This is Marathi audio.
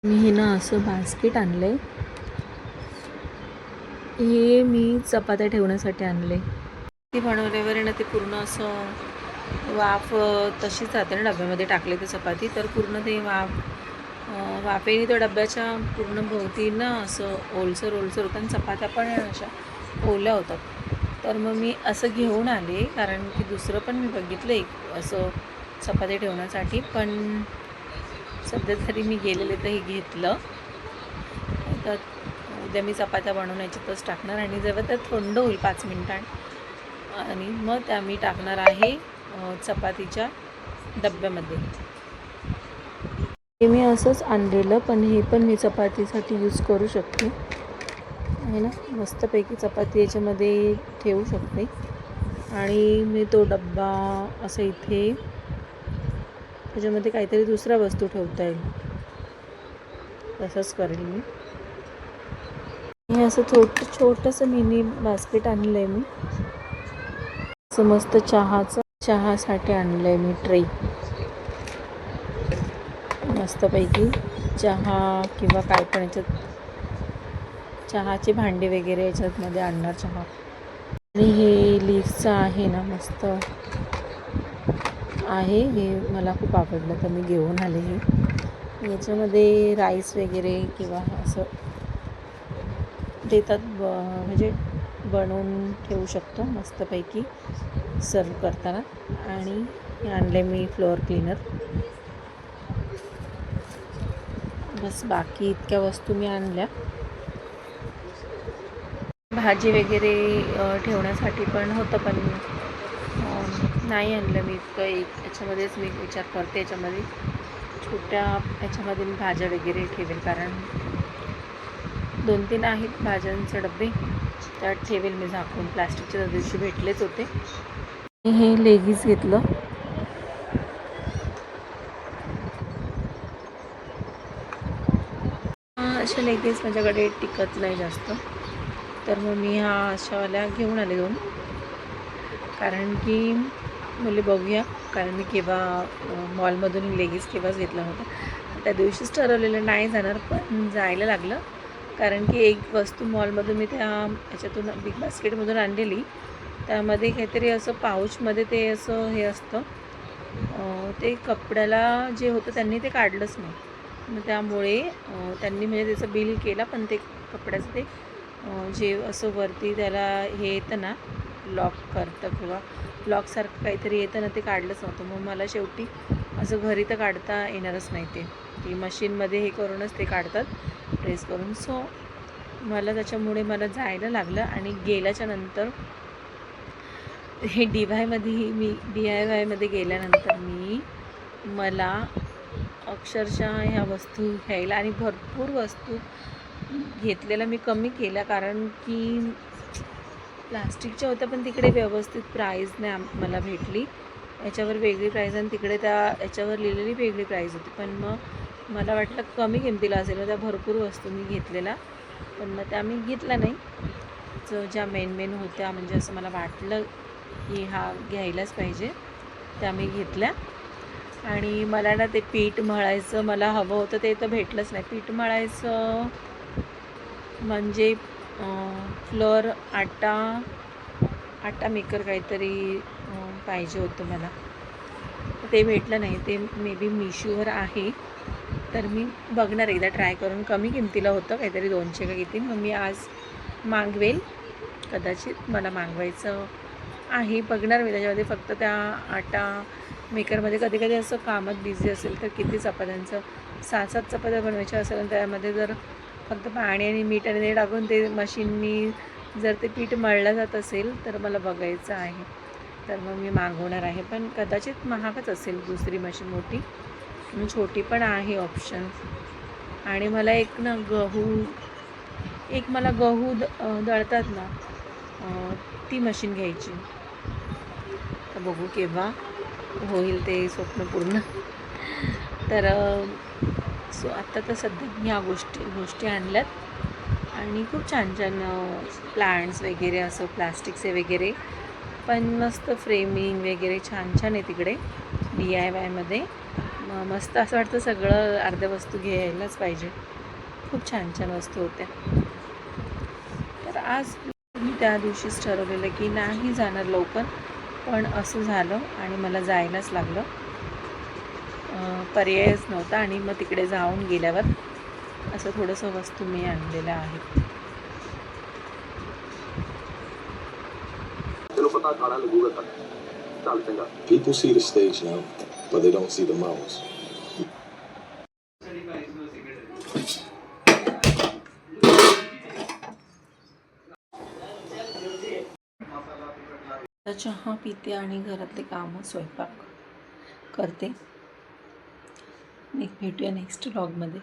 मी हे ना असं बास्केट आणलं आहे. हे मी चपात्या ठेवण्यासाठी आणले. ती बनवल्यावर ना ते पूर्ण असं वाफ तशीच राहते ना, डब्यामध्ये टाकले ते चपाती तर पूर्ण ते वाफेने त्या डब्याच्या पूर्ण भोवती ना असं ओलसर होतं आणि चपात्या पण अशा ओल्या होतात. तर मग मी असं घेऊन आले, कारण की दुसरं पण मी बघितलं एक असं चपाती ठेवण्यासाठी, पण सध्या तरी मी गेलेले तर हे घेतलं. तर उद्या मी चपात्या बनवून याच्यातच टाकणार आणि जेव्हा त्या थंड होईल 5 मिनिटांनी आणि मग त्या मी टाकणार आहे चपातीच्या डब्यामध्ये. हे मी असंच आणलेलं, पण हे पण मी चपातीसाठी यूज करू शकते आहे ना. मस्तपैकी चपाती याच्यामध्ये ठेवू शकते आणि मी तो डब्बा असं इथे त्याच्यामध्ये काहीतरी दुसरा वस्तू ठेवता येईल तसंच करेल मी. हे असं छोटंसं मिनी बास्केट आणलं आहे मी. असं मस्त चहासाठी आणलं आहे मी ट्रे. मस्तपैकी चहा किंवा काय पण याच्यात चहाचे भांडे वगैरे याच्यातमध्ये आणणार चहा. आणि हे लीफचं आहे ना, मस्त आहे हे, मला खूप आवडलं तर मी घेऊन आले. हे याच्यामध्ये राईस वगैरे किंवा असं देतात म्हणजे बनवून ठेवू शकतो मस्तपैकी सर्व करताना. आणि हे आणले मी फ्लोअर क्लीनर. बस बाकी इतक्या वस्तू मी आणल्या. भाजी वगैरे ठेवण्यासाठी पण होतं, पण नाही आणलं मी इतकं. याच्यामध्येच मी विचार करते, याच्यामध्ये छोट्या याच्यामध्ये मी भाज्या वगैरे ठेवेल, कारण 2-3 आहेत भाज्यांचे डबे, त्यात ठेवेल मी झाकून. प्लास्टिकच्या त्या दिवशी भेटलेच होते. हे लेगीज घेतलं. अशा लेगीज माझ्याकडे टिकत नाही जास्त, तर मग मी अशावाल्या घेऊन आले 2, कारण की मुले बघूया, कारण मी केव्हा मॉलमधून लेगीज केव्हाच घेतला होता. त्या दिवशीच ठरवलेलं नाही जाणार, पण जायला लागलं, कारण की एक वस्तू मॉलमधून मी त्या याच्यातून बिग बास्केटमधून आणलेली. त्यामध्ये काहीतरी असं पाऊचमध्ये ते असं हे असतं, ते कपड्याला जे होतं त्यांनी ते काढलंच नाही. मग त्यामुळे त्यांनी म्हणजे त्याचं बिल केला, पण ते कपड्याचं ते जे असं वरती त्याला हे येतं ना, लॉक करतं किंवा लॉकसारखं काहीतरी येतं ना, ते काढलंच नव्हतं. मग मला शेवटी असं घरी तर काढता येणारच नाही, ती मशीनमध्ये हे करूनच ते काढतात प्रेस करून. सो मला त्याच्यामुळे मला जायला लागलं. आणि गेल्याच्या नंतर हे डी आय वायमध्ये गेल्यानंतर मला अक्षरशः ह्या वस्तू घ्यायला, आणि भरपूर वस्तू घेतलेल्या मी कमी केल्या, कारण की प्लास्टिकच्या होत्या, पण तिकडे व्यवस्थित प्राईज नाही मला भेटली. याच्यावर वेगळी प्राईज आणि तिकडे त्या याच्यावर लिहिलेली वेगळी प्राईज होती. पण मग मला वाटलं कमी किमतीला असेल, त्या भरपूर वस्तू मी घेतलेल्या, पण मग त्या मी घेतल्या नाही. ज्या मेन होत्या, म्हणजे असं मला वाटलं की घ्यायलाच पाहिजे, त्या मी घेतल्या. आणि मला ना ते पीठ मळायचं मला हवं होतं, ते तर भेटलंच नाही. पीठ मळायचं म्हणजे फ्लोअर आटा मेकर काहीतरी पाहिजे होतं मला, ते भेटलं नाही. ते मे बी मिशोवर आहे, तर मी बघणार एकदा ट्राय करून. कमी किमतीला होतं, काहीतरी 200 का किती. मग मी आज मागवेल, कदाचित मला मागवायचं आहे. बघणार मी त्याच्यामध्ये. फक्त त्या आटा मेकरमध्ये कधी असं कामात बिझी असेल तर किती चपात्यांचं 6-7 चपात्या बनवायच्या असेल, आणि त्यामध्ये जर फक्त पाणी आणि मीठ आणि ते टाकून ते मशीननी जर ते पीठ मळलं जात असेल, तर मला बघायचं आहे. तर मग मी मागवणार आहे, पण कदाचित महागच असेल दुसरी मशीन मोठी. छोटी पण आहे ऑप्शन. आणि मला मला गहू दळतात ना, ती मशीन घ्यायची. तर बघू केव्हा होईल ते स्वप्न पूर्ण. तर सो आत्ता तर सध्या मी ह्या गोष्टी आणल्यात. आणि खूप छान प्लांट्स वगैरे असं प्लास्टिकचे वगैरे, पण मस्त फ्रेमिंग वगैरे छान आहे तिकडे DIYमध्ये. मस्त असं वाटतं सगळं अर्ध्या वस्तू घ्यायलाच पाहिजे. खूप छान छान वस्तू होत्या. तर आज मी त्या दिवशीच ठरवलेलं की नाही जाणार लवकर, पण असं झालं आणि मला जायलाच लागलं. पर्यायच नव्हता आणि मग तिकडे जाऊन गेल्यावर असं थोडंसं वस्तू मी आणलेल्या आहेत. People see the stage now, but they don't see the mouse. चहा पिते आणि घरातले कामं स्वयंपाक करते. भेटूया नेक्स्ट व्लॉगमध्ये.